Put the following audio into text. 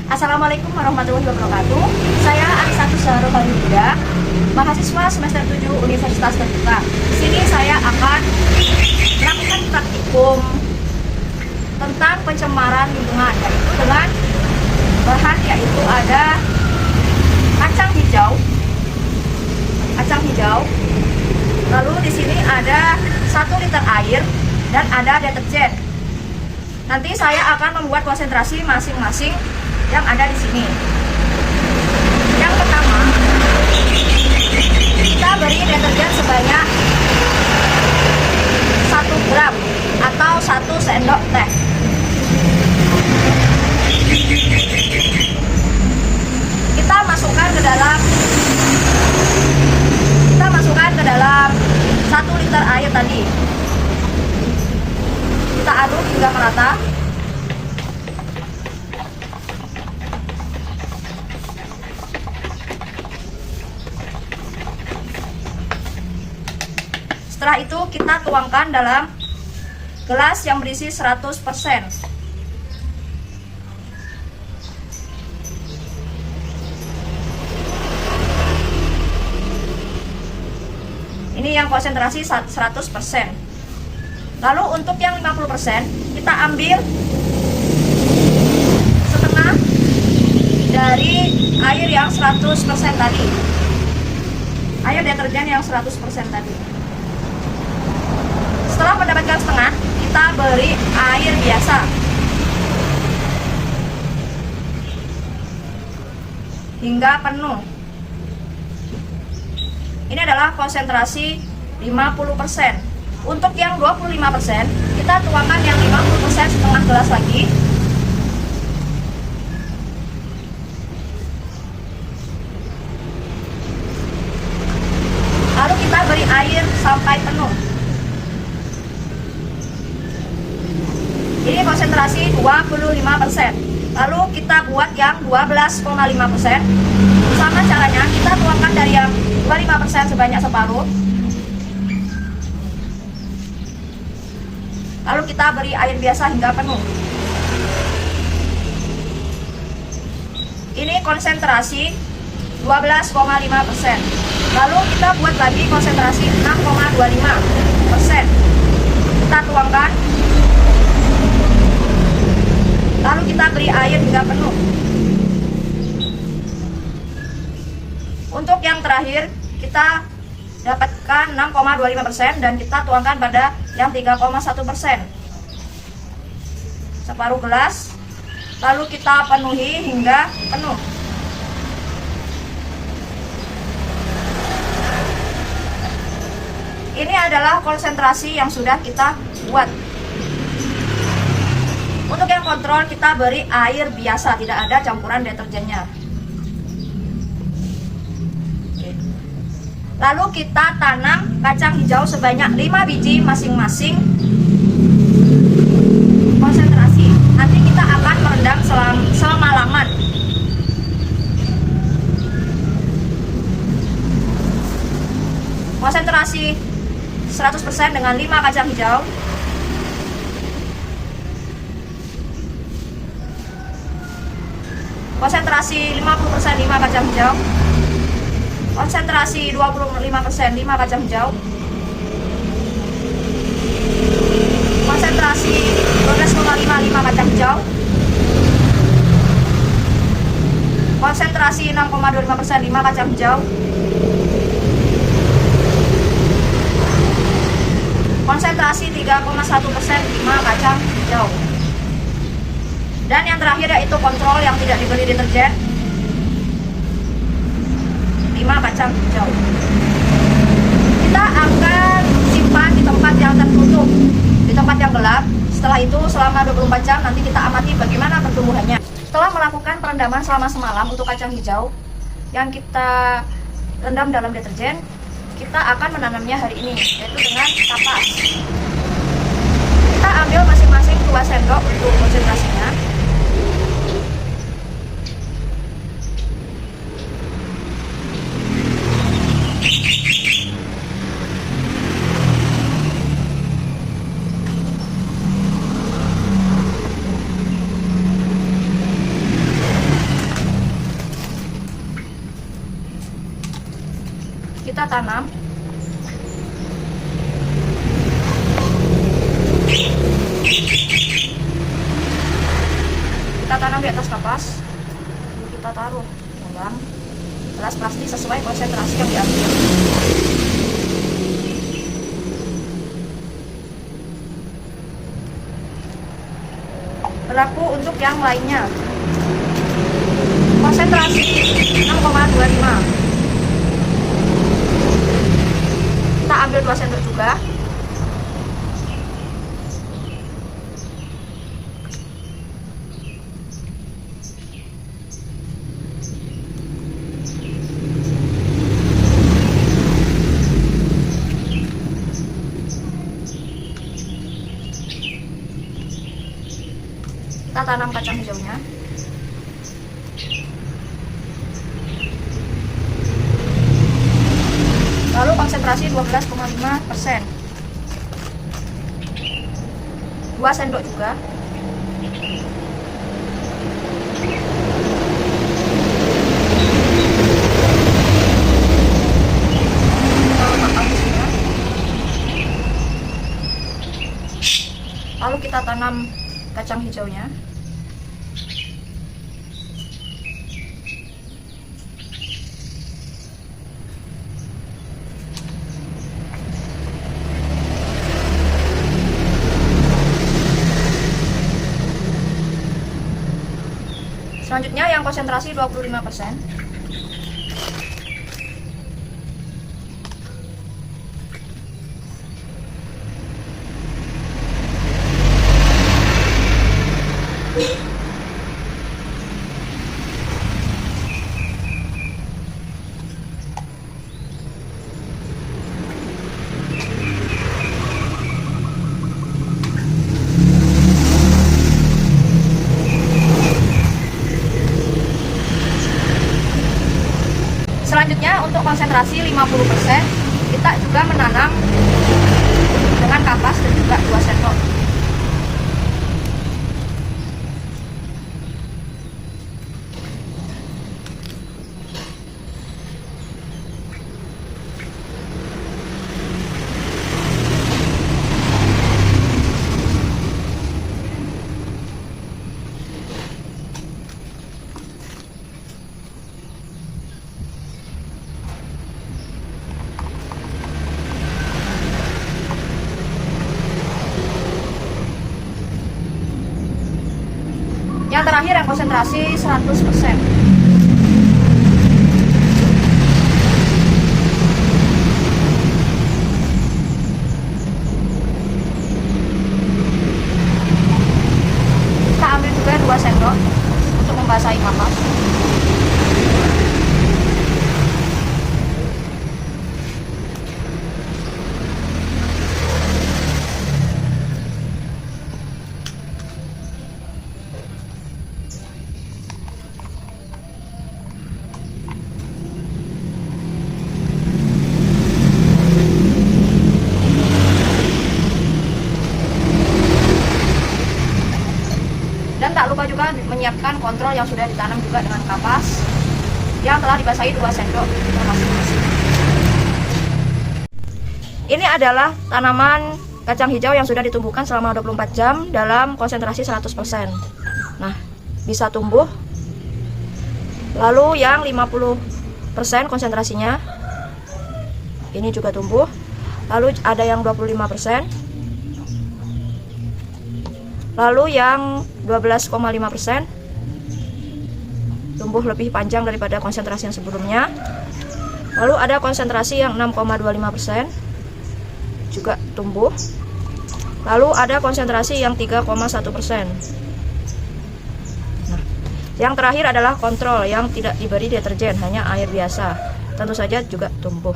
Assalamualaikum warahmatullahi wabarakatuh. Saya Arisatus Zahrul, mahasiswa semester 7 Universitas Terbuka. Di sini saya akan melakukan praktikum tentang pencemaran lingkungan, yaitu dengan bahan yaitu ada kacang hijau. Lalu di sini ada 1 liter air dan ada deterjen. Nanti saya akan membuat konsentrasi masing-masing yang ada di sini. Yang pertama, kita beri deterjen sebanyak 1 gram atau 1 sendok teh. Kita masukkan ke dalam 1 liter air tadi. Kita aduk hingga merata. Setelah itu kita tuangkan dalam gelas yang berisi 100%. Ini yang konsentrasi 100%. Lalu untuk yang 50%, kita ambil setengah dari air yang 100% tadi. Air deterjen yang 100% tadi. Setelah mendapatkan setengah, kita beri air biasa. Hingga penuh. Ini adalah konsentrasi 50%. Untuk yang 25%, kita tuangkan yang 50% setengah gelas lagi. Lalu kita beri air sampai penuh. Ini konsentrasi 25%. Lalu kita buat yang 12,5%. Sama caranya, kita tuangkan dari yang 25% sebanyak separuh. Lalu kita beri air biasa hingga penuh. Ini konsentrasi 12,5%. Lalu kita buat lagi konsentrasi 6,25%. Kita tuangkan. Lalu kita beri air hingga penuh. Untuk yang terakhir, kita dapatkan 6,25% dan kita tuangkan pada yang 3,1%. Separuh gelas. Lalu kita penuhi hingga penuh. Ini adalah konsentrasi yang sudah kita buat. Untuk yang kontrol, kita beri air biasa, tidak ada campuran deterjennya. Lalu kita tanam kacang hijau sebanyak 5 biji masing-masing konsentrasi. Nanti kita akan merendam semalaman. Konsentrasi 100% dengan 5 kacang hijau. Konsentrasi 50% 5 kacang hijau. Konsentrasi 25% 5 kacang hijau. Konsentrasi 12,5 kacang hijau. Konsentrasi 6,25% 5 kacang hijau. Konsentrasi 3,1% 5 kacang hijau. Dan yang terakhir yaitu kontrol yang tidak diberi deterjen, 5 kacang hijau. Kita akan simpan di tempat yang tertutup, di tempat yang gelap. Setelah itu selama 24 jam nanti kita amati bagaimana pertumbuhannya. Setelah melakukan perendaman selama semalam untuk kacang hijau yang kita rendam dalam deterjen, kita akan menanamnya hari ini, yaitu dengan kapas. Kita ambil masing-masing 2 sendok untuk konsentrasinya. tanam. Kita tanam di atas kapas. Lalu kita taruh dalam gelas plastik sesuai konsentrasi yang diambil. Berlaku untuk yang lainnya. Konsentrasi 6,25. Kita ambil 2 sendok juga. Kita tanam kacang hijaunya. Lalu konsentrasi 12,5%. 2 sendok juga. Lalu kita tanam kacang hijaunya. Selanjutnya yang konsentrasi 25%. Selanjutnya untuk konsentrasi 50%, kita juga menanam dengan kapas dan juga 2 sendok. Yang terakhir yang konsentrasi 100%. Kita ambil juga 2 sendok untuk membasahi kapas. Dan tak lupa juga menyiapkan kontrol yang sudah ditanam juga dengan kapas yang telah dibasahi 2 sendok masing-masing. Ini adalah tanaman kacang hijau yang sudah ditumbuhkan selama 24 jam dalam konsentrasi 100%. Nah, bisa tumbuh. Lalu yang 50% konsentrasinya ini juga tumbuh. Lalu ada yang 25%. Lalu yang 12,5% tumbuh lebih panjang daripada konsentrasi yang sebelumnya. Lalu ada konsentrasi yang 6,25% juga tumbuh. Lalu ada konsentrasi yang 3,1%. Nah, yang terakhir adalah kontrol yang tidak diberi deterjen, hanya air biasa. Tentu saja juga tumbuh.